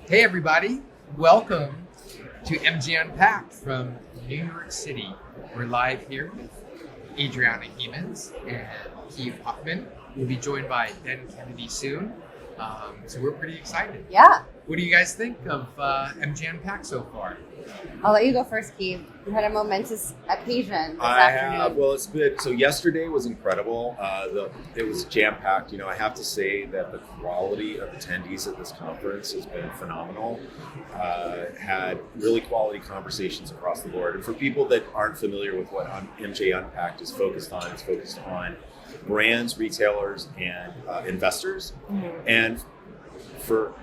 Hey everybody, welcome to MG Unpacked from New York City. We're live here with Adriana Hemans and Keith Hoffman. We'll be joined by Ben Kennedy soon. So we're pretty excited. Yeah. What do you guys think of MG Unpacked so far? I'll let you go first, Keith. You had a momentous occasion this afternoon. Well, it's good. So yesterday was incredible. It was jam-packed. You know, I have to say that the quality of attendees at this conference has been phenomenal. Had really quality conversations across the board. And for people that aren't familiar with what MJ Unpacked is focused on, it's focused on brands, retailers, and investors. Mm-hmm. And for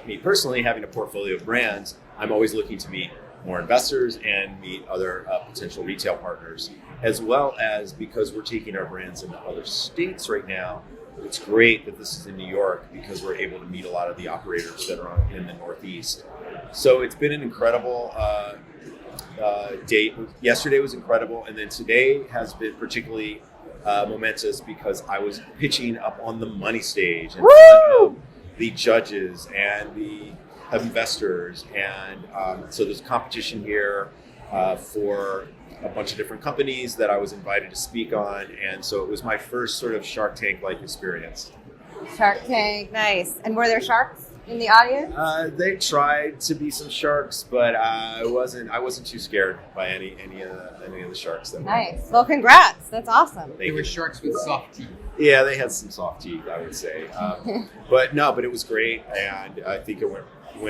me personally, having a portfolio of brands, I'm always looking to meet more investors and meet other potential retail partners, as well as because we're taking our brands into other states right now. It's great that this is in New York because we're able to meet a lot of the operators that are in the Northeast. So it's been an incredible date. Yesterday was incredible, and then today has been particularly momentous because I was pitching up on the money stage and the judges and the investors, and so there's competition here for a bunch of different companies that I was invited to speak on, and so it was my first sort of Shark Tank-like experience. Shark Tank, nice. And were there sharks in the audience? They tried to be some sharks, but I wasn't too scared by any of the sharks. That nice. Well, congrats. That's awesome. They were sharks with soft teeth. Yeah, they had some soft teeth, I would say. But it was great, and I think it went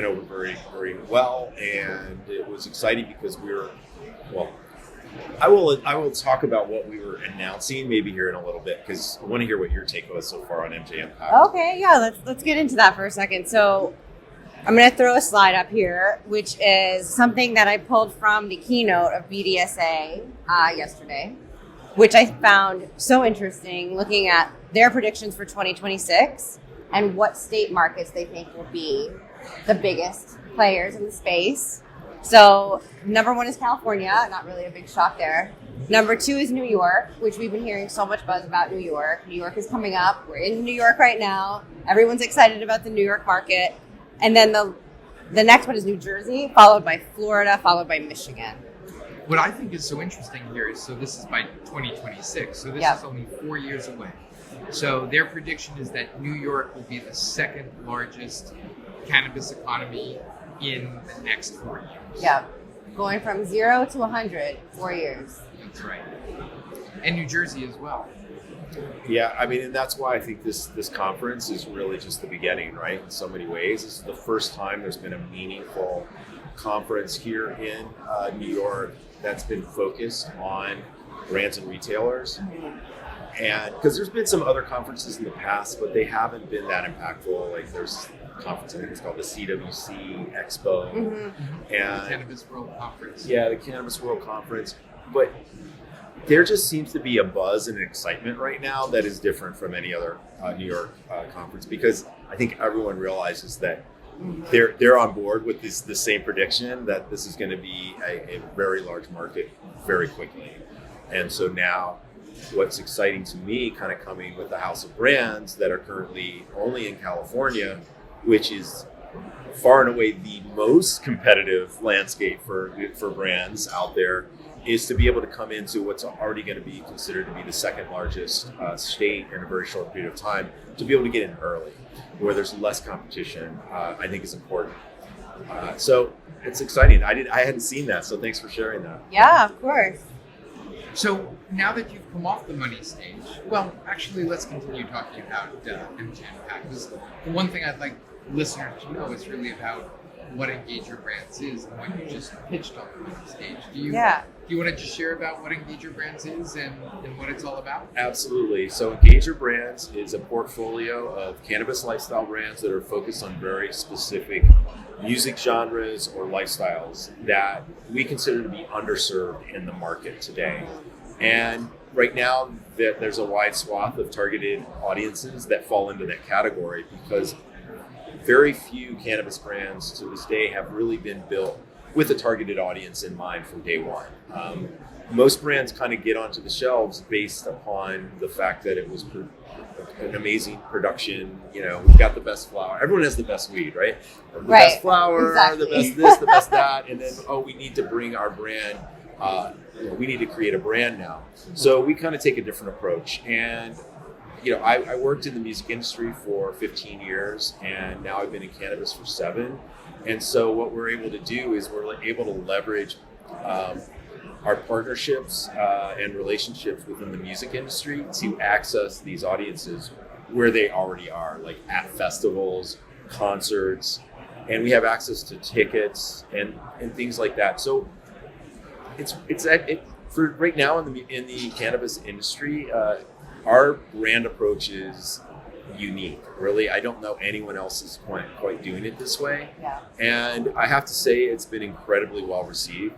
over very, very well, and it was exciting because I will talk about what we were announcing maybe here in a little bit, because I want to hear what your take was so far on MJ Unpacked. Okay, yeah, let's get into that for a second. So I'm going to throw a slide up here, which is something that I pulled from the keynote of BDSA yesterday, which I found so interesting, looking at their predictions for 2026 and what state markets they think will be the biggest players in the space. So number one is California, not really a big shock there. Number two is New York, which we've been hearing so much buzz about New York. New York is coming up. We're in New York right now. Everyone's excited about the New York market. And then the next one is New Jersey, followed by Florida, followed by Michigan. What I think is so interesting here is, so this is by 2026, so this is only 4 years away. So their prediction is that New York will be the second largest cannabis economy in the next 4 years. Yeah, going from 0 to 100, 4 years. That's right. And New Jersey as well. Yeah, I mean, and that's why I think this conference is really just the beginning, right? In so many ways, this is the first time there's been a meaningful conference here in New York that's been focused on brands and retailers. Mm-hmm. And because there's been some other conferences in the past, but they haven't been that impactful. Like there's a conference, I think it's called the CWC Expo. Mm-hmm. And the Cannabis World Conference. Yeah, the Cannabis World Conference. But there just seems to be a buzz and an excitement right now that is different from any other New York conference, because I think everyone realizes that they're on board with the same prediction that this is going to be a very large market very quickly. And so now what's exciting to me, kind of coming with the house of brands that are currently only in California, which is far and away the most competitive landscape for brands out there, is to be able to come into what's already going to be considered to be the second largest state in a very short period of time, to be able to get in early, where there's less competition, I think is important. So it's exciting. I hadn't seen that, so thanks for sharing that. Yeah, of course. So now that you've come off the money stage, well, actually, let's continue talking about MJ Unpacked, because the one thing I'd like listeners to know is really about what Engage Your Brands is and what you just pitched on the money stage. Do you want to just share about what Engage Your Brands is and what it's all about? Absolutely. So Engage Your Brands is a portfolio of cannabis lifestyle brands that are focused on very specific music genres or lifestyles that we consider to be underserved in the market today. And right now, there's a wide swath of targeted audiences that fall into that category, because very few cannabis brands to this day have really been built with a targeted audience in mind from day one. Most brands kind of get onto the shelves based upon the fact that it was an amazing production. We've got the best flower. Everyone has the best weed, right? The best flower, exactly. the best this, the best that, and then we need to bring our brand. We need to create a brand now. So we kind of take a different approach. And I worked in the music industry for 15 years, and now I've been in cannabis for 7. And so what we're able to do is we're able to leverage our partnerships and relationships within the music industry to access these audiences where they already are, like at festivals, concerts, and we have access to tickets and things like that. So it's for right now in the cannabis industry, our brand approach is unique. Really, I don't know anyone else is quite doing it this way. Yeah. And I have to say, it's been incredibly well received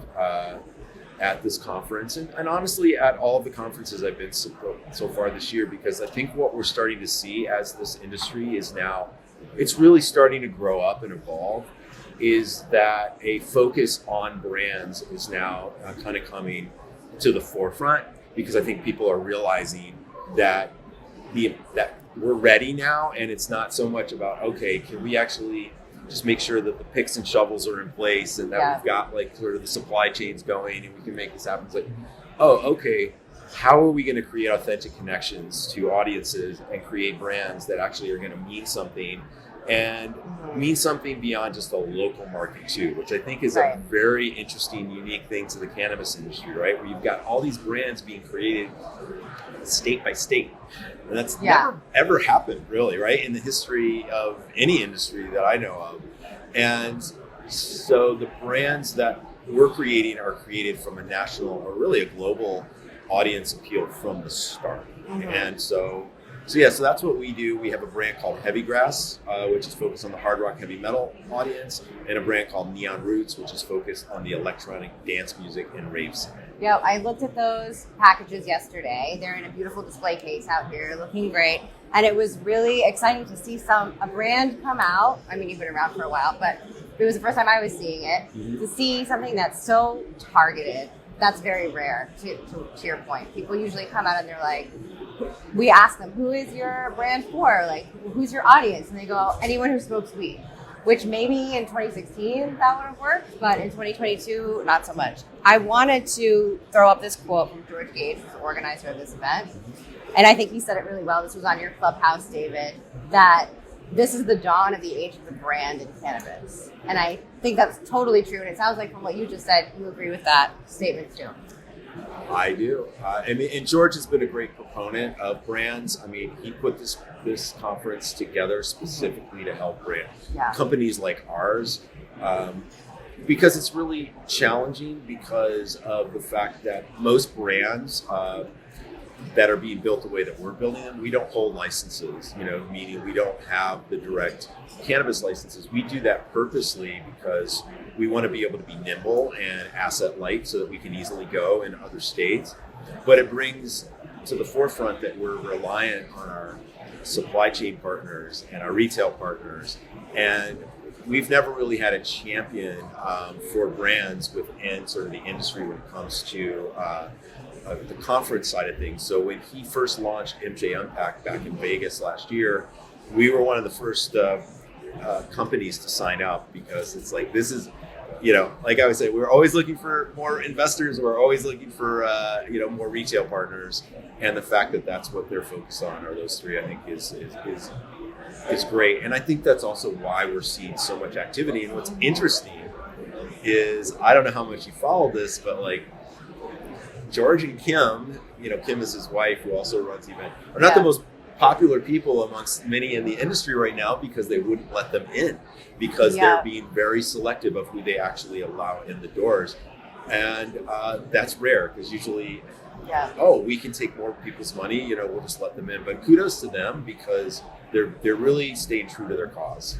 at this conference, and honestly at all of the conferences I've been so far this year, because I think what we're starting to see as this industry is now, it's really starting to grow up and evolve, is that a focus on brands is now kind of coming to the forefront, because I think people are realizing that we're ready now, and it's not so much about, okay, can we actually just make sure that the picks and shovels are in place, and that we've got like sort of the supply chains going, and we can make this happen. It's like, oh, okay, how are we going to create authentic connections to audiences and create brands that actually are going to mean something, and mean something beyond just the local market too, which I think is a very interesting, unique thing to the cannabis industry, right? Where you've got all these brands being created state by state. And that's never ever happened, really, right? In the history of any industry that I know of. And so the brands that we're creating are created from a national or really a global audience appeal from the start. And so that's what we do. We have a brand called Heavy Grass, which is focused on the hard rock heavy metal audience, and a brand called Neon Roots, which is focused on the electronic dance music and rave scene. Yeah, I looked at those packages yesterday. They're in a beautiful display case out here, looking great. And it was really exciting to see a brand come out. I mean, you've been around for a while, but it was the first time I was seeing it. To see something that's so targeted, that's very rare, to your point. People usually come out and they're like, we ask them, who is your brand for? Like, who's your audience? And they go, anyone who smokes weed. Which maybe in 2016 that would have worked, but in 2022, not so much. I wanted to throw up this quote from George Gage, who's the organizer of this event. And I think he said it really well. This was on your Clubhouse, David, that this is the dawn of the age of the brand in cannabis. And I think that's totally true. And it sounds like from what you just said, you agree with that statement too. I do. And George has been a great proponent of brands. I mean, he put this conference together specifically to help companies like ours, because it's really challenging because of the fact that most brands that are being built the way that we're building them, we don't hold licenses, meaning we don't have the direct cannabis licenses. We do that purposely because we want to be able to be nimble and asset light so that we can easily go in other states. But it brings to the forefront that we're reliant on our supply chain partners and our retail partners. And we've never really had a champion for brands within sort of the industry when it comes to the conference side of things. So when he first launched MJ Unpacked back in Vegas last year, we were one of the first companies to sign up, because it's like, this is, like I would say, we're always looking for more investors. We're always looking for, more retail partners. And the fact that that's what they're focused on, are those three, I think is great. And I think that's also why we're seeing so much activity. And what's interesting is, I don't know how much you follow this, but like George and Kim, Kim is his wife, who also runs the event, are not the most popular people amongst many in the industry right now, because they wouldn't let them in, because they're being very selective of who they actually allow in the doors. And that's rare, because usually, we can take more people's money, we'll just let them in. But kudos to them, because they're really staying true to their cause.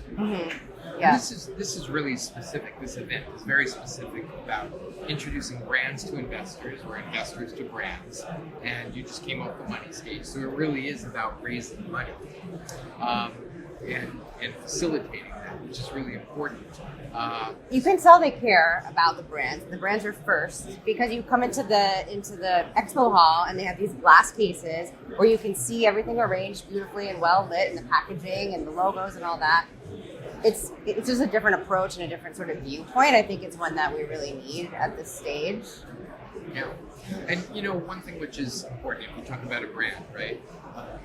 Yeah. This is really specific. This event is very specific about introducing brands to investors, or investors to brands, and you just came off the money stage. So it really is about raising money and facilitating that. which is really important. You can tell they care about the brands. The brands are first because you come into the expo hall and they have these glass cases where you can see everything arranged beautifully and well lit, and the packaging and the logos and all that. It's just a different approach and a different sort of viewpoint. I think it's one that we really need at this stage. Yeah. And one thing which is important, if you talk about a brand, right?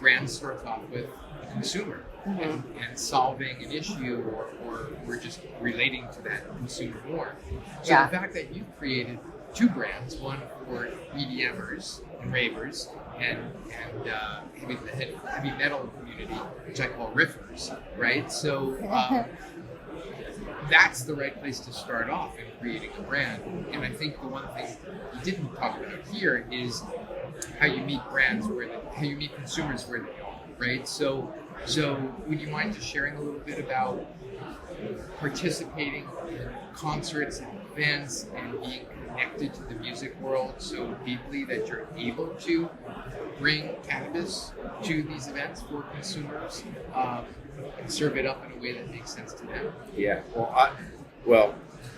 Brand starts off with a consumer and solving an issue or we're just relating to that consumer more. So the fact that you've created two brands, one for EDMers and ravers and heavy metal community, which I call riffers, right? So that's the right place to start off in creating a brand. And I think the one thing we didn't talk about here is how you meet brands how you meet consumers where they are, right? So would you mind just sharing a little bit about participating in concerts and events and being connected to the music world so deeply that you're able to bring cannabis to these events for consumers and serve it up in a way that makes sense to them? Yeah. Well,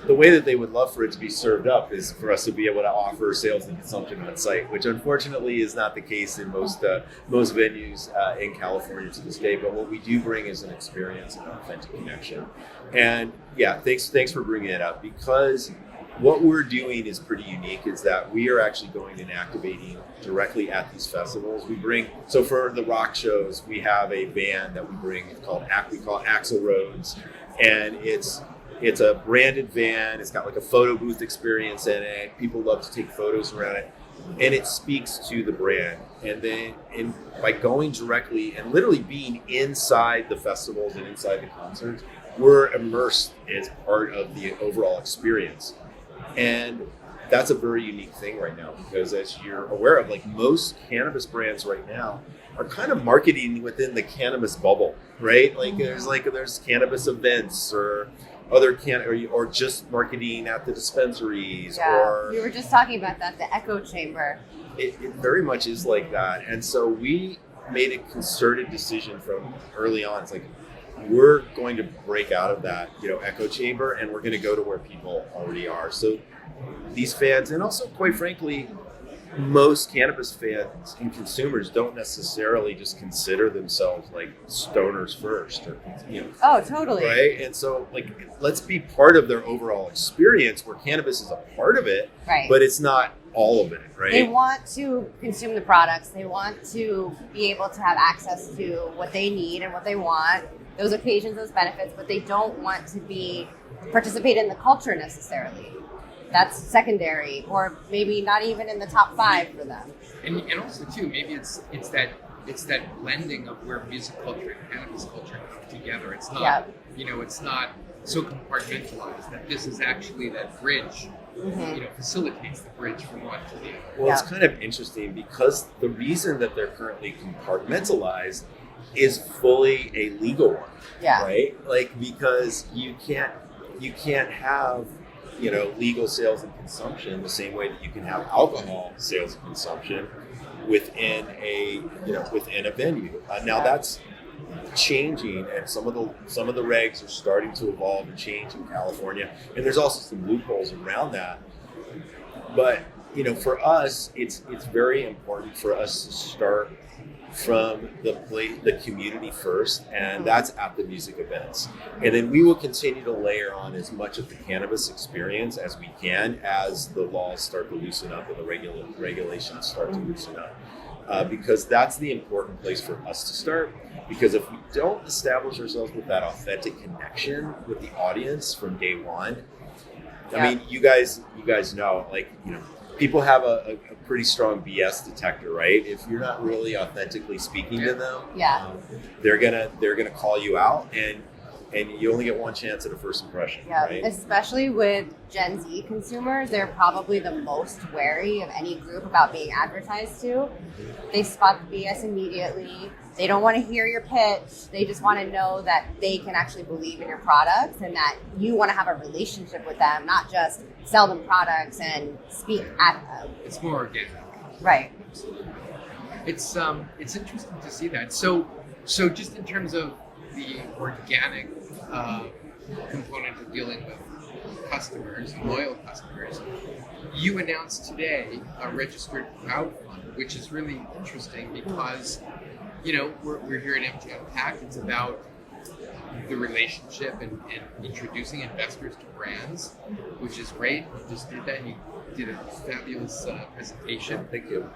the way that they would love for it to be served up is for us to be able to offer sales and consumption on site, which unfortunately is not the case in most venues in California to this day. But what we do bring is an experience and an authentic connection. And yeah, thanks for bringing it up, because what we're doing is pretty unique. Is that we are actually going and activating directly at these festivals. So for the rock shows, we have a band that we bring. We call it Axl Rhodes, and it's a branded van. It's got like a photo booth experience in it. People love to take photos around it, and it speaks to the brand. And then by going directly and literally being inside the festivals and inside the concerts, we're immersed as part of the overall experience. And that's a very unique thing right now, because as you're aware of, like most cannabis brands right now are kind of marketing within the cannabis bubble, right? Like there's cannabis events or other or just marketing at the dispensaries. Yeah, or we were just talking about that, the echo chamber. It very much is like that. And so we made a concerted decision from early on. It's like, we're going to break out of that, echo chamber, and we're going to go to where people already are. So these fans, and also quite frankly, most cannabis fans and consumers don't necessarily just consider themselves like stoners first, or Oh, totally. Right. And so let's be part of their overall experience, where cannabis is a part of it, right? But it's not all of it, right? They want to consume the products. They want to be able to have access to what they need and what they want, those occasions, those benefits, but they don't want to participate in the culture necessarily. That's secondary, or maybe not even in the top 5 for them. And also too, maybe it's that blending of where music culture and cannabis culture come together. It's not it's not so compartmentalized that this is actually that bridge. Facilitates the bridge from one to the other. Well, it's kind of interesting, because the reason that they're currently compartmentalized is fully a legal one, right? Like, because you can't have legal sales and consumption the same way that you can have alcohol sales and consumption within a venue. Now that's changing, and some of the regs are starting to evolve and change in California, and there's also some loopholes around that. But for us, it's very important for us to start from the community first, and that's at the music events. And then we will continue to layer on as much of the cannabis experience as we can as the laws start to loosen up and the regulations start to loosen up. Because that's the important place for us to start. Because if we don't establish ourselves with that authentic connection with the audience from day one, I mean, you guys know, people have a pretty strong BS detector, right? If you're not really authentically speaking to them, they're gonna call you out, and you only get one chance at a first impression. Yeah, right? Especially with Gen Z consumers, they're probably the most wary of any group about being advertised to. They spot the BS immediately. They don't want to hear your pitch. They just want to know that they can actually believe in your products and that you want to have a relationship with them, not just sell them products and speak at them. It's more organic. Right. It's interesting to see that. So just in terms of the organic component of dealing with customers and loyal customers. You announced today a registered crowd fund, which is really interesting because, we're here at MJ Unpacked. It's about the relationship and introducing investors to brands, which is great. You just did that. You did a fabulous presentation. Thank you.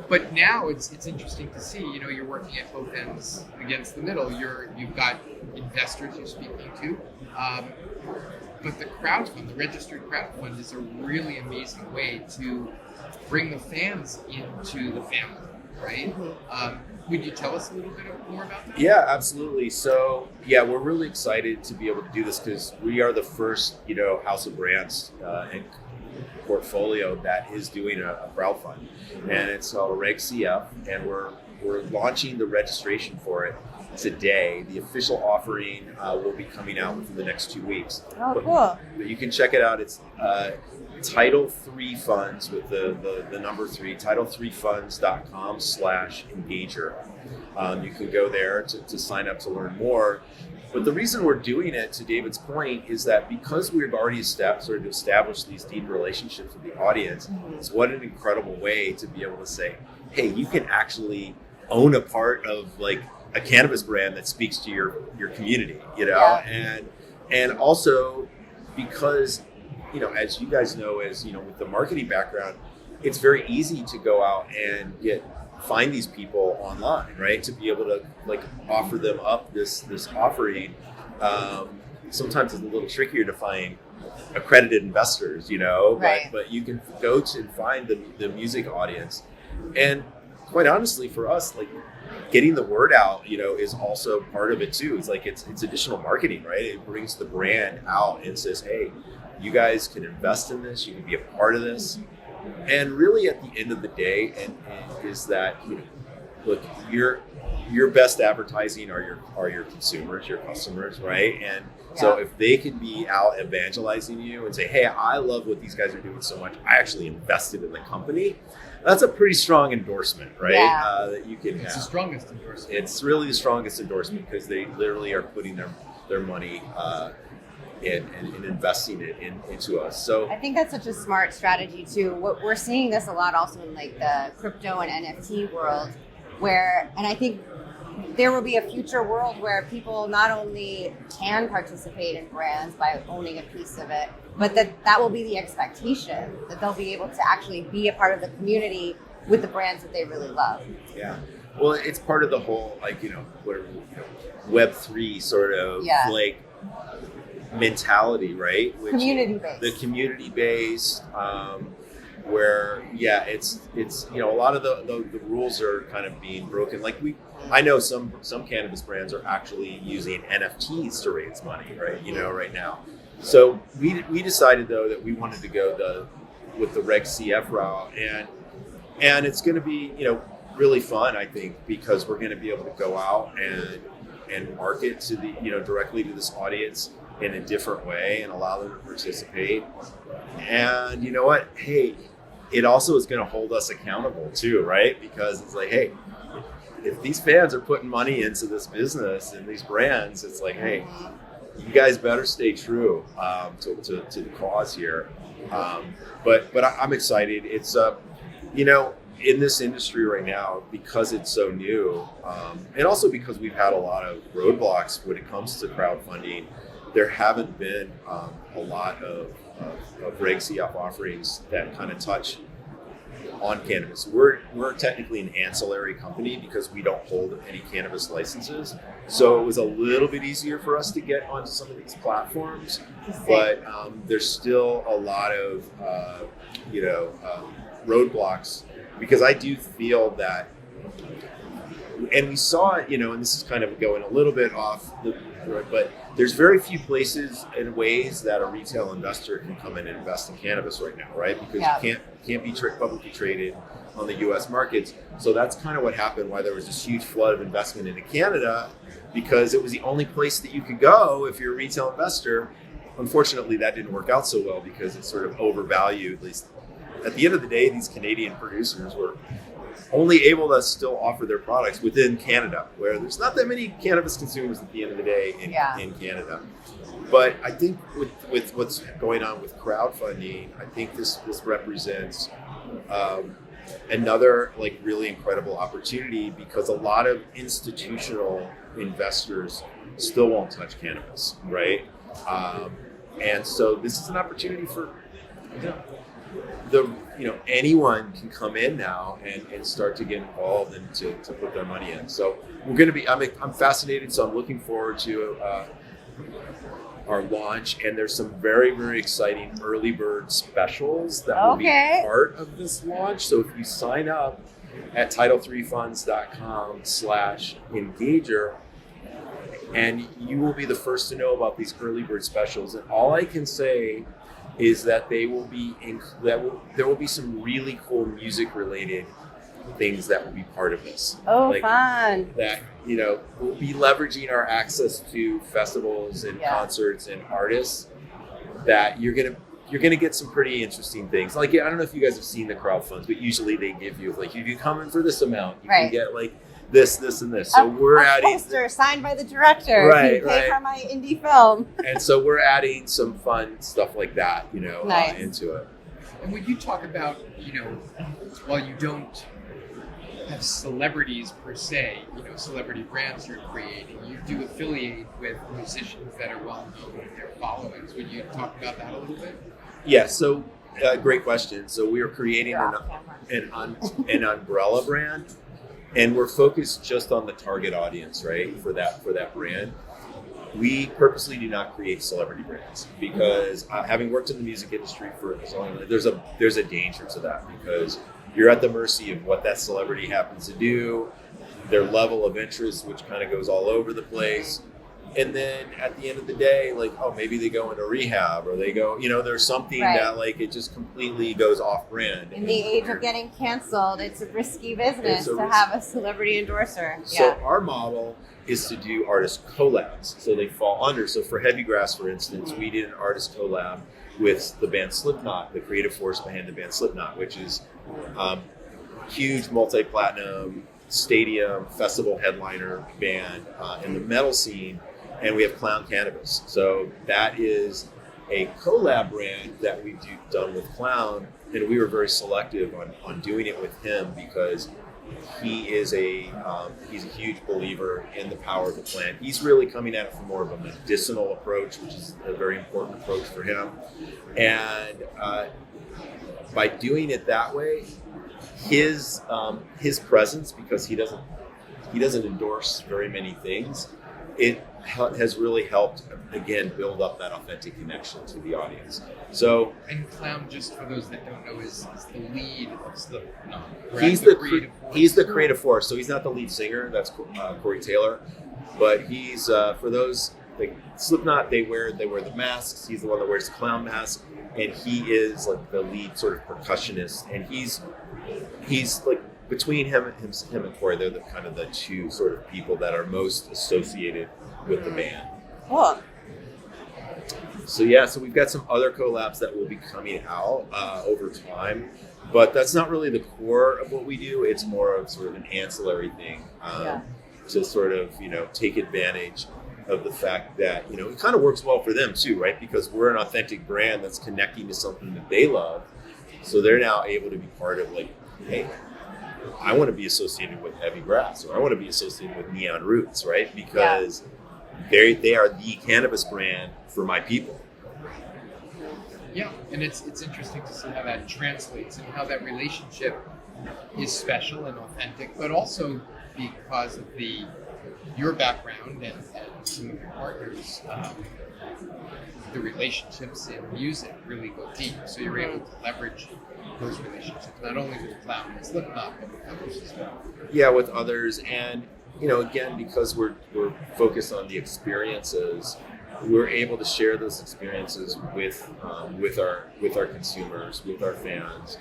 But now it's interesting to see. You're working at both ends against the middle. You've got investors you're speaking to, but the crowd fund, the registered crowd fund, is a really amazing way to bring the fans into the family, right? Would you tell us a little bit more about that? Yeah, absolutely. So, we're really excited to be able to do this because we are the first, house of brands and portfolio that is doing a crowd fund, and it's called a Reg CF, and we're launching the registration for it today. The official offering will be coming out within the next 2 weeks. Oh, cool. But you can check it out. It's Title 3 Funds with the number 3, title3funds.com/engager. You can go there to sign up to learn more. But the reason we're doing it, to David's point, is that because we've already established these deep relationships with the audience, it's what an incredible way to be able to say, hey, you can actually own a part of like a cannabis brand that speaks to your community, and also because, as you guys know, with the marketing background, it's very easy to go out and find these people online, right? To be able to like offer them up this offering. Sometimes it's a little trickier to find accredited investors, Right. but you can go to and find the music audience. And quite honestly, for us, like getting the word out, is also part of it too. It's like it's additional marketing, right? It brings the brand out and says, hey, you guys can invest in this, you can be a part of this. And really at the end of the day, and is that, look, your best advertising are your consumers, your customers, right? And so if they can be out evangelizing you and say, hey, I love what these guys are doing so much, I actually invested in the company, that's a pretty strong endorsement, right? Yeah. That you can It's have. the strongest endorsement. It's really the strongest endorsement because they literally are putting their money and investing it into us. So I think that's such a smart strategy too. We're seeing this a lot also in like the crypto and NFT world, and I think there will be a future world where people not only can participate in brands by owning a piece of it, but that will be the expectation, that they'll be able to actually be a part of the community with the brands that they really love. yeah, well, it's part of the whole Web3 sort of like mentality, right? Which Community-based. The community-based, where it's a lot of the rules are kind of being broken. Like I know some cannabis brands are actually using NFTs to raise money, right? Right now. So we decided though that we wanted to go with the Reg CF route, and it's going to be really fun, I think, because we're going to be able to go out and market to the directly to this audience in a different way and allow them to participate. And you know what? Hey, it also is going to hold us accountable too, right? Because it's like, hey, if these fans are putting money into this business and these brands, it's like, hey, you guys better stay true to the cause here. But I'm excited. It's in this industry right now, because it's so new, and also because we've had a lot of roadblocks when it comes to crowdfunding. There haven't been a lot of Reg CF offerings that kind of touch on cannabis. We're technically an ancillary company because we don't hold any cannabis licenses. So it was a little bit easier for us to get onto some of these platforms, but there's still a lot of roadblocks, because I do feel that, and we saw it, and this is kind of going a little bit off but there's very few places and ways that a retail investor can come in and invest in cannabis right now, right? Because you can't be publicly traded on the U.S. markets. So that's kind of what happened, why there was this huge flood of investment into Canada, because it was the only place that you could go if you're a retail investor. Unfortunately, that didn't work out so well because it's sort of overvalued. At least at the end of the day, these Canadian producers were only able to still offer their products within Canada, where there's not that many cannabis consumers at the end of the day in Canada. But I think with what's going on with crowdfunding, I think this represents another like really incredible opportunity, because a lot of institutional investors still won't touch cannabis, right? And so this is an opportunity for anyone can come in now and start to get involved and to put their money in. So we're going to be, I'm fascinated. So I'm looking forward to our launch, and there's some very, very exciting early bird specials that will be part of this launch. So if you sign up at title3funds.com/engager, and you will be the first to know about these early bird specials. And all I can say is that there will be some really cool music related things that will be part of this. Fun. That, we'll be leveraging our access to festivals and concerts and artists, that you're gonna get some pretty interesting things. Like, I don't know if you guys have seen the crowdfunds, but usually they give you, like, if you come in for this amount, you can get like this, and this. So we're adding a poster signed by the director. Right, you pay for my indie film. And so we're adding some fun stuff like that, into it. And when you talk about, while you don't have celebrities per se, celebrity brands you're creating, you do affiliate with musicians that are well known in their followings. Would you talk about that a little bit? Yeah. So great question. So we are creating an umbrella brand. And we're focused just on the target audience, right? For that brand, we purposely do not create celebrity brands, because having worked in the music industry for as long as there's a danger to that, because you're at the mercy of what that celebrity happens to do, their level of interest, which kind of goes all over the place. And then at the end of the day, like, maybe they go into rehab, or they go, there's something that like it just completely goes off brand. In the age of getting canceled, it's a risky business to have a celebrity endorser. So our model is to do artist collabs. So they fall under. So for Heavy Grass, for instance, we did an artist collab with the band Slipknot, the creative force behind the band Slipknot, which is huge multi-platinum stadium festival headliner band in the metal scene. And we have Clown Cannabis. So that is a collab brand that we've done with Clown. And we were very selective on doing it with him, because he is he's a huge believer in the power of the plant. He's really coming at it from more of a medicinal approach, which is a very important approach for him. And by doing it that way, his presence, because he doesn't endorse very many things, it has really helped, again, build up that authentic connection to the audience. So, and Clown, just for those that don't know, is the lead of Slipknot. He's the creative force. So he's not the lead singer. That's Corey Taylor, but he's for those like Slipknot. They wear the masks. He's the one that wears the clown mask, and he is like the lead sort of percussionist. And he's like, between him and Corey, they're the kind of the two sort of people that are most associated with the band. Cool. So so we've got some other collabs that will be coming out over time, but that's not really the core of what we do. It's more of sort of an ancillary thing to sort of take advantage of the fact that it kind of works well for them too, right? Because we're an authentic brand that's connecting to something that they love, so they're now able to be part of, like, hey, I want to be associated with Heavy Grass, or I want to be associated with Neon Roots, right? Because they are the cannabis brand for my people. Yeah, and it's interesting to see how that translates and how that relationship is special and authentic, but also because of your background and some of your partners, the relationships in music really go deep. So you're able to leverage those relationships, not only with Clown and Slipknot, but with others as well. Yeah, with others. And, again, because we're focused on the experiences, we're able to share those experiences with our consumers, with our fans,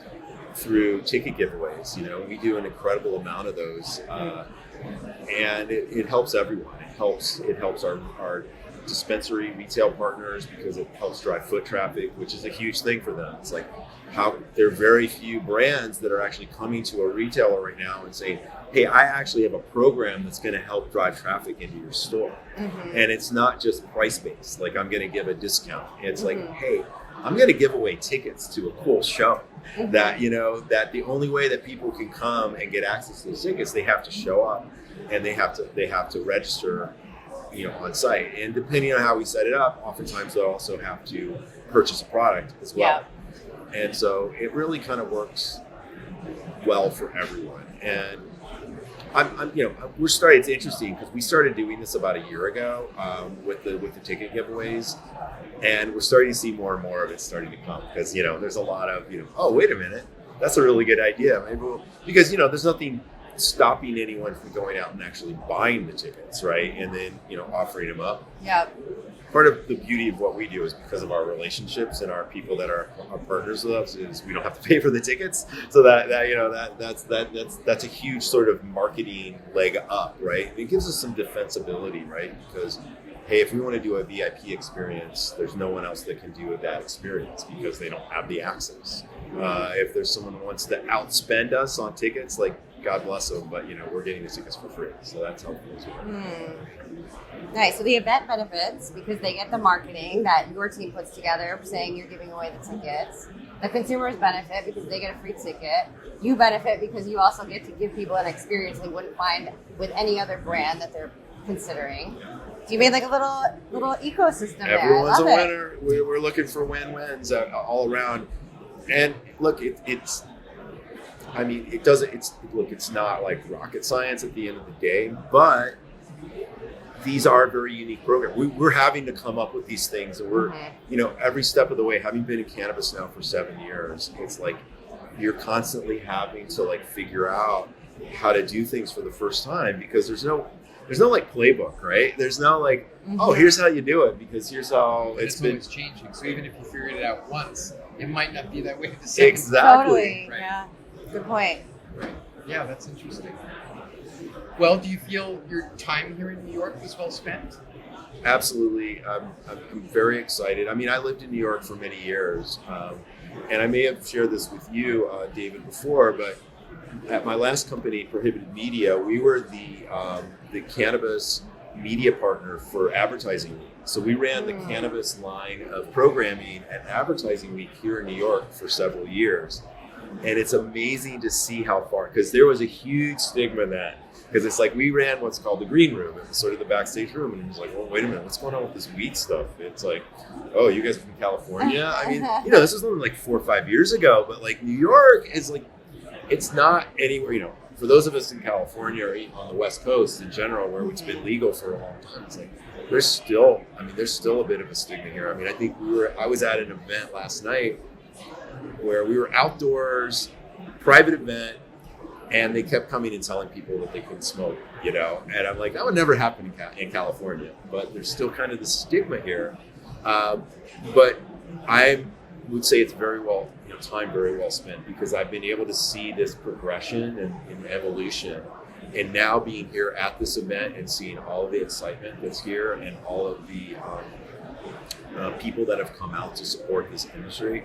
through ticket giveaways. We do an incredible amount of those, and it helps everyone. It helps our dispensary retail partners because it helps drive foot traffic, which is a huge thing for them. It's like how there are very few brands that are actually coming to a retailer right now and saying, hey, I actually have a program that's going to help drive traffic into your store. And it's not just price-based, like I'm going to give a discount. It's like, hey, I'm going to give away tickets to a cool show that, you know, that the only way that people can come and get access to those tickets, they have to show up and they have to register, you know, on site. And depending on how we set it up, oftentimes they'll also have to purchase a product as well. And so it really kind of works well for everyone. And I'm you know, we're starting. It's interesting because we started doing this about a year ago with the ticket giveaways, and we're starting to see more and more of it starting to come because, you know, there's a lot of, you know, oh, wait a minute, that's a really good idea. Maybe because, you know, there's nothing stopping anyone from going out and actually buying the tickets, right? And then, you know, offering them up. Part of the beauty of what we do is because of our relationships and our people that are our partners with us is we don't have to pay for the tickets. So that you know, that's a huge sort of marketing leg up, right? It gives us some defensibility, right? Because, hey, if we want to do a VIP experience, there's no one else that can do that experience because they don't have the access. If there's someone who wants to outspend us on tickets, like, God bless them, but, you know, we're getting the tickets for free, so that's helpful as well. Nice. So the event benefits because they get the marketing that your team puts together saying you're giving away the tickets. The consumers benefit because they get a free ticket. You benefit because you also get to give people an experience they wouldn't find with any other brand that they're considering. So you made like a little ecosystem there. Everyone's a winner. We're looking for win-wins all around. And look, it's I mean, it's not like rocket science at the end of the day, but these are very unique programs. We're having to come up with these things, and we're, you know, every step of the way, having been in cannabis now for 7 years, it's like you're constantly having to like figure out how to do things for the first time because there's no like playbook, right? There's no like, oh, here's how you do it because here's how it's been always changing. So even if you figured it out once, it might not be that way the second Exactly. Totally. Right. Yeah. Good point. Right. Yeah, that's interesting. Well, do you feel your time here in New York was well spent? Absolutely. I'm very excited. I mean, I lived in New York for many years, and I may have shared this with you, David, before, but at my last company, Prohibited Media, we were the cannabis media partner for Advertising Week. So we ran the cannabis line of programming at Advertising Week here in New York for several years. And it's amazing to see how far, because there was a huge stigma then. Because it's like we ran what's called the green room. It was sort of the backstage room. And it was like, well, wait a minute, what's going on with this weed stuff? It's like, oh, you guys are from California? I mean, you know, this was only like 4 or 5 years ago. But like New York is like, it's not anywhere, you know, for those of us in California or on the West Coast in general, where it's been legal for a long time, it's like, there's still a bit of a stigma here. I mean, I think I was at an event last night where we were outdoors, private event, and they kept coming and telling people that they couldn't smoke, you know? And I'm like, that would never happen in California, but there's still kind of the stigma here. But I would say it's very well, you know, time very well spent because I've been able to see this progression and evolution. And now being here at this event and seeing all of the excitement that's here and all of the people that have come out to support this industry,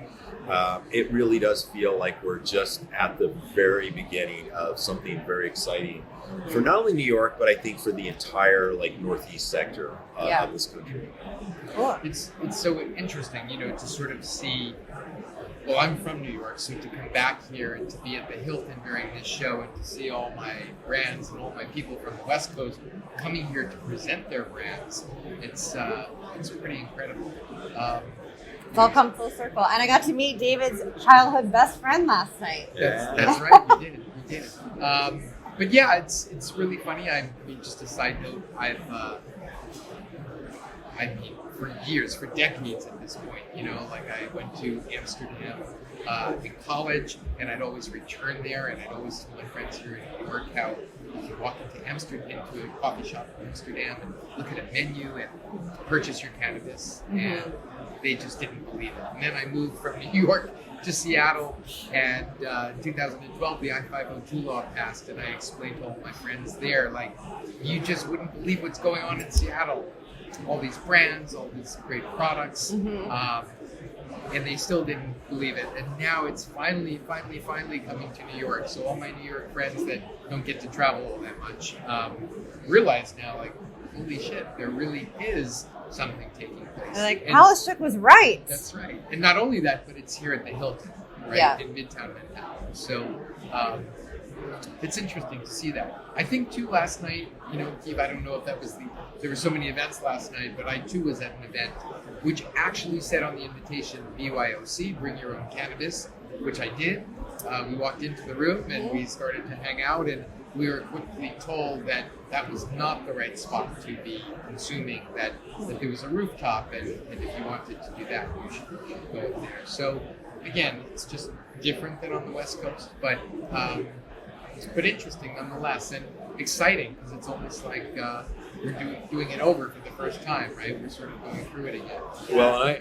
it really does feel like we're just at the very beginning of something very exciting for not only New York, but I think for the entire like Northeast sector of this country. Cool. It's so interesting, you know, to sort of see. Well, I'm from New York, so to come back here and to be at the Hilton during this show and to see all my brands and all my people from the West Coast coming here to present their brands, it's pretty incredible. It's all come full circle. And I got to meet David's childhood best friend last night. That's right, you did. But yeah, it's really funny. I mean, just a side note, for years, for decades at this point, you know, like I went to Amsterdam in college, and I'd always return there, and I'd always tell my friends here in New York how you can walk into a coffee shop in Amsterdam and look at a menu and purchase your cannabis, and they just didn't believe it. And then I moved from New York to Seattle, and in 2012, the I-502 law passed, and I explained to all my friends there, like, you just wouldn't believe what's going on in Seattle. all these brands, all these great products, and they still didn't believe it. And now it's finally coming to New York. So all my New York friends that don't get to travel all that much realize now, like, holy shit, there really is something taking place. Like, And Palace Shook was right. that's right. And not only that, but it's here at the Hilton, right? Yeah. In Midtown Manhattan. So it's interesting to see that. I think too last night, Keith, I don't know if that was there were so many events last night, but I too was at an event which actually said on the invitation, BYOC, bring your own cannabis, which I did. We walked into the room and we started to hang out, and we were quickly told that that was not the right spot to be consuming, that there was a rooftop, and if you wanted to do that, you should go there. So again, it's just different than on the West Coast, but interesting nonetheless, and exciting, because it's almost like we're doing it over for the first time, right? We're sort of going through it again. Well,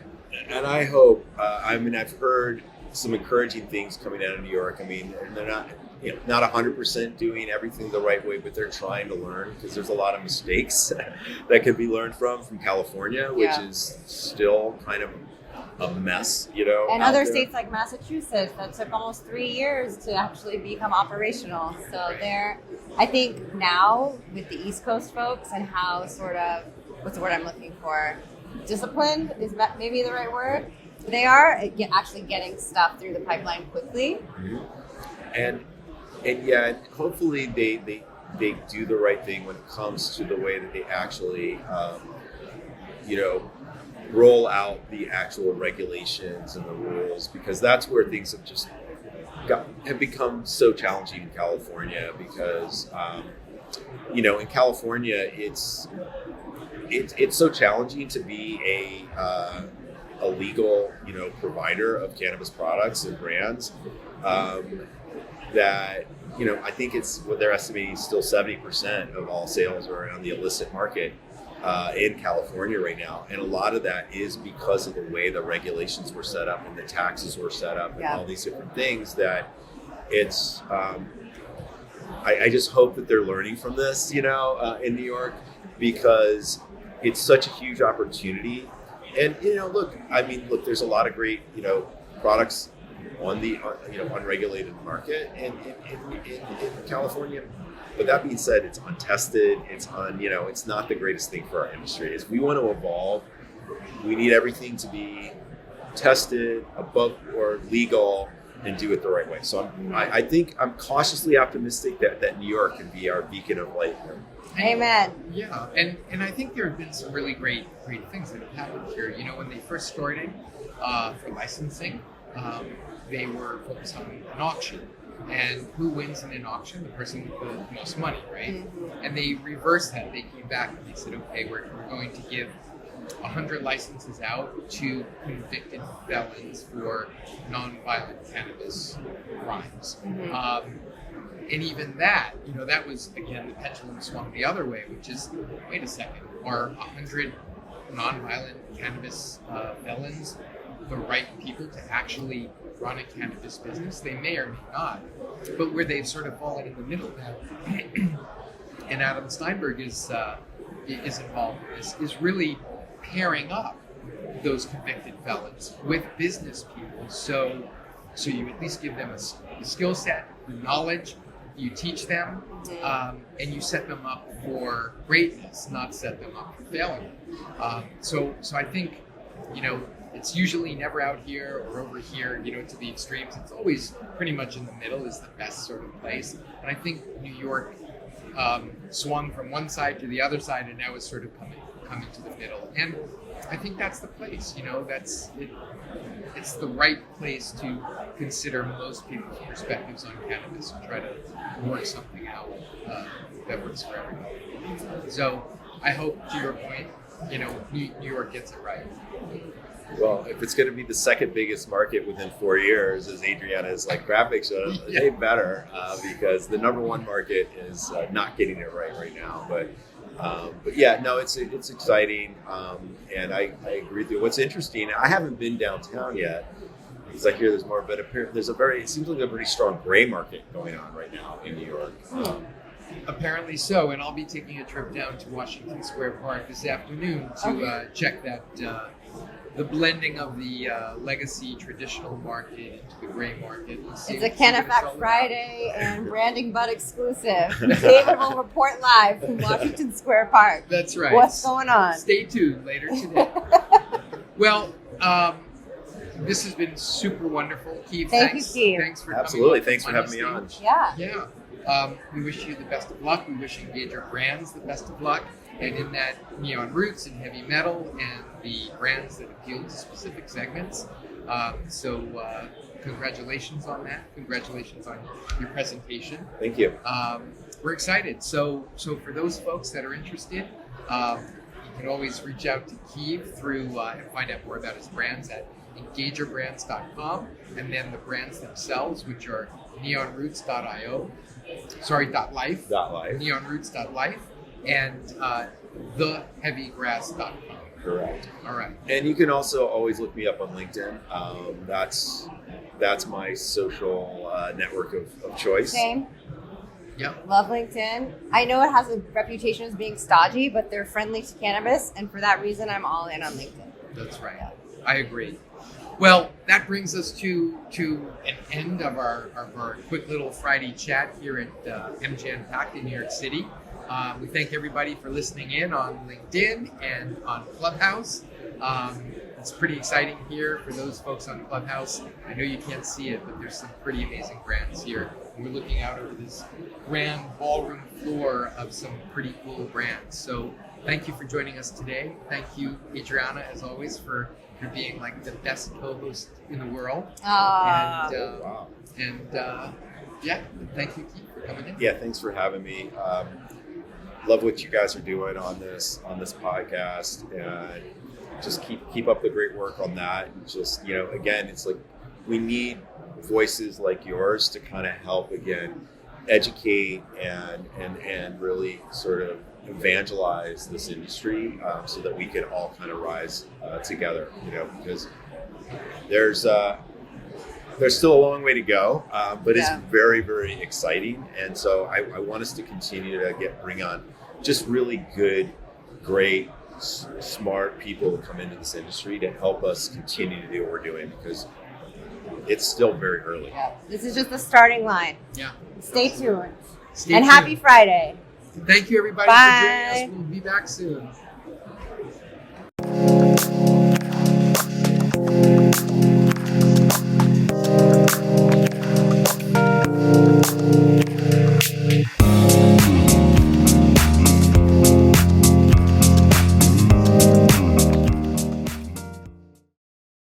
I hope. I've heard some encouraging things coming out of New York. I mean, they're not 100% doing everything the right way, but they're trying to learn, because there's a lot of mistakes that could be learned from California, which is still kind of a mess, And other states like Massachusetts, that took almost 3 years to actually become operational. So I think now with the East Coast folks and how sort of, what's the word I'm looking for? Disciplined is maybe the right word. They are actually getting stuff through the pipeline quickly. Mm-hmm. And yeah, hopefully they do the right thing when it comes to the way that they actually, roll out the actual regulations and the rules, because that's where things have become so challenging in California, because in California it's so challenging to be a legal provider of cannabis products and brands, that I think it's what they're estimating, still 70% of all sales are on the illicit market in California right now, and a lot of that is because of the way the regulations were set up and the taxes were set up and all these different things. That it's I just hope that they're learning from this, in New York, because it's such a huge opportunity. And look, there's a lot of great products on the unregulated market in California. But that being said, it's untested. It's it's not the greatest thing for our industry. As we want to evolve, we need everything to be tested, above or legal, and do it the right way. So I think I'm cautiously optimistic that New York can be our beacon of light. Amen. Yeah, and I think there have been some really great things that have happened here. When they first started for licensing, they were focused on an auction. And who wins in an auction? The person with the most money, right? Mm-hmm. And they reversed that. They came back and they said, okay, we're going to give 100 licenses out to convicted felons for non-violent cannabis crimes. Mm-hmm. And even that, that was, again, the pendulum swung the other way, which is, wait a second, are 100 non-violent cannabis felons the right people to actually run a cannabis business? They may or may not, but where they've sort of fallen in the middle now, and Adam Steinberg is involved in this, is really pairing up those convicted felons with business people. So you at least give them a skill set, the knowledge, you teach them, and you set them up for greatness, not set them up for failure. So I think, it's usually never out here or over here, to the extremes. It's always pretty much in the middle is the best sort of place. And I think New York swung from one side to the other side, and now is sort of coming to the middle. And I think that's the place, that's it. It's the right place to consider most people's perspectives on cannabis and try to work something out that works for everybody. So I hope, to your point, New York gets it right. Well, if it's going to be the second biggest market within 4 years, as Adriana's graphics show, they better, because the number one market is not getting it right now. But yeah, no, it's exciting, and I agree with you. What's interesting, I haven't been downtown yet, because I hear there's more, but it seems like a pretty strong gray market going on right now in New York. Apparently so, and I'll be taking a trip down to Washington Square Park this afternoon to check that the blending of the legacy traditional market into the gray market. It's a CANNAfact Friday and Branding Bud exclusive. David will report live from Washington Square Park. That's right. What's going on? Stay tuned later today. Well, this has been super wonderful. Keith, Thank you, Keith. Thanks for Absolutely. coming. Thanks for having me on. Yeah. Yeah. We wish you the best of luck. We wish Engager Brands the best of luck. And in that, neon roots and heavy metal and the brands that appeal to specific segments. Congratulations on that. Congratulations on your presentation. Thank you. We're excited. So for those folks that are interested, you can always reach out to Keith through and find out more about his brands at engagerbrands.com, and then the brands themselves, which are neonroots.io, .life, neonroots.life, and theheavygrass.com. Correct. All right. And you can also always look me up on LinkedIn. That's my social network of choice. Same. Yep. Love LinkedIn. I know it has a reputation as being stodgy, but they're friendly to cannabis, and for that reason, I'm all in on LinkedIn. That's right. Yeah. I agree. Well, that brings us to an end of our quick little Friday chat here at UNPACKED in New York City. We thank everybody for listening in on LinkedIn and on Clubhouse. It's pretty exciting here for those folks on Clubhouse. I know you can't see it, but there's some pretty amazing brands here. We're looking out over this grand ballroom floor of some pretty cool brands. So thank you for joining us today. Thank you, Adriana, as always, for being like the best co-host in the world. Wow. Yeah, thank you, Keith, for coming in. Yeah, thanks for having me. Love what you guys are doing on this podcast, and just keep up the great work on that. And just, again, it's like we need voices like yours to kind of help again educate and really sort of evangelize this industry, so that we can all kind of rise together, because there's still a long way to go, but it's very, very exciting. And so I want us to continue to bring on just really good, great, smart people to come into this industry to help us continue to do what we're doing, because it's still very early. Yeah. This is just the starting line. Yeah. Stay tuned. Stay and tuned. Happy Friday. Thank you, everybody, Bye. for joining us. We'll be back soon.